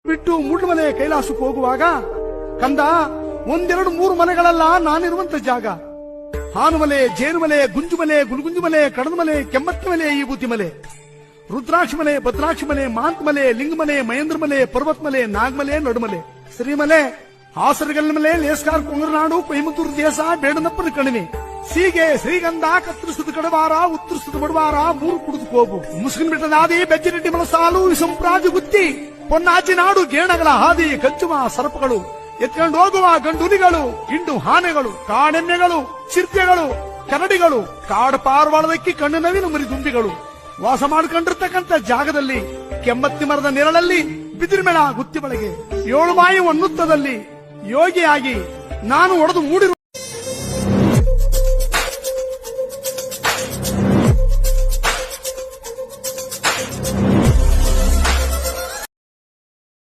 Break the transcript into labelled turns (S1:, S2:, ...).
S1: ಬಿಟ್ಟು ಮುಳ್ಳುಮಲೆ ಕೈಲಾಸಕ್ಕೆ ಹೋಗುವಾಗ ಕಂದ ಒಂದೆರಡು ಮೂರು ಮನೆಗಳಲ್ಲ ನಾನಿರುವಂತ ಜಾಗ. ಹಾನುಮಲೆ, ಜೇನುಮಲೆ, ಗುಂಜುಮಲೆ, ಗುಲ್ಗುಂಜುಮಲೆ, ಕಡದಮಲೆ, ಕೆಮ್ಮತ್ತಮಲೆ, ಈ ಬೂತಿಮಲೆ, ರುದ್ರಾಕ್ಷಮಲೆ, ಭದ್ರಾಕ್ಷಮಲೆ, ಮಾಂತಮಲೆ, ಲಿಂಗಮಲೆ, ಮಹೇಂದ್ರಮಲೆ, ಪರ್ವತಮಲೆ, ನಾಗಮಲೆ, ನಡುಮಲೆ, ಶ್ರೀಮಲೆ, ಹಾಸರಗಲ್ಮಲೆ, ಲೇಸ್ಕಾರ್ ಕೊಂಗರನಾಡು, ಕೊಯಮತ್ತೂರು ದೇಶ, ಬೇಡನಪ್ಪನ ಕಣಿವೆ, ಸೀಗೆ, ಶ್ರೀಗಂಧ, ಕತ್ತರಿಸಿದ ಕಡವಾರ, ಉತ್ತರಿಸಿದ ಬಡವಾರ, ಮೂರು ಕುಡಿದು ಕೋಬು, ಮುಸ್ಲಿಂ ಬೆಟ್ಟದಾದಿ, ಬೆಜ್ಜಿರೆಡ್ಡಿ ಮಲಸಾಲು, ಸಂಪ್ರಾಜು ಗುತ್ತಿ, ಪೊನ್ನಾಚಿ ನಾಡು, ಗೇಣಗಳ ಹಾದಿ, ಕಚ್ಚುವ ಸರ್ಪಗಳು, ಎತ್ಕೊಂಡು ಹೋಗುವ ಗಂಡುಲಿಗಳು, ಹಿಂಡು ಆನೆಗಳು, ಕಾಡೆಮ್ಮೆಗಳು, ಚಿರ್ತೆಗಳು, ಕರಡಿಗಳು, ಕಾಡು ಪಾರ್ವಾಳದಕ್ಕಿ ಕಣ್ಣು ನವಿಲು ಮರಿ ದುಂಬಿಗಳು ವಾಸ ಮಾಡಿಕೊಂಡಿರ್ತಕ್ಕಂಥ ಜಾಗದಲ್ಲಿ ಕೆಮ್ಮತ್ತಿ ಮರದ ನೆರಳಲ್ಲಿ ಬಿದಿರುಮೆಳ ಗುತ್ತಿ ಬಳಗೆ 7 ಬಾಯಿ ಒನ್ನುತ್ತದಲ್ಲಿ ಯೋಗಿಯಾಗಿ ನಾನು ಒಡೆದು ಮೂಡಿರುವ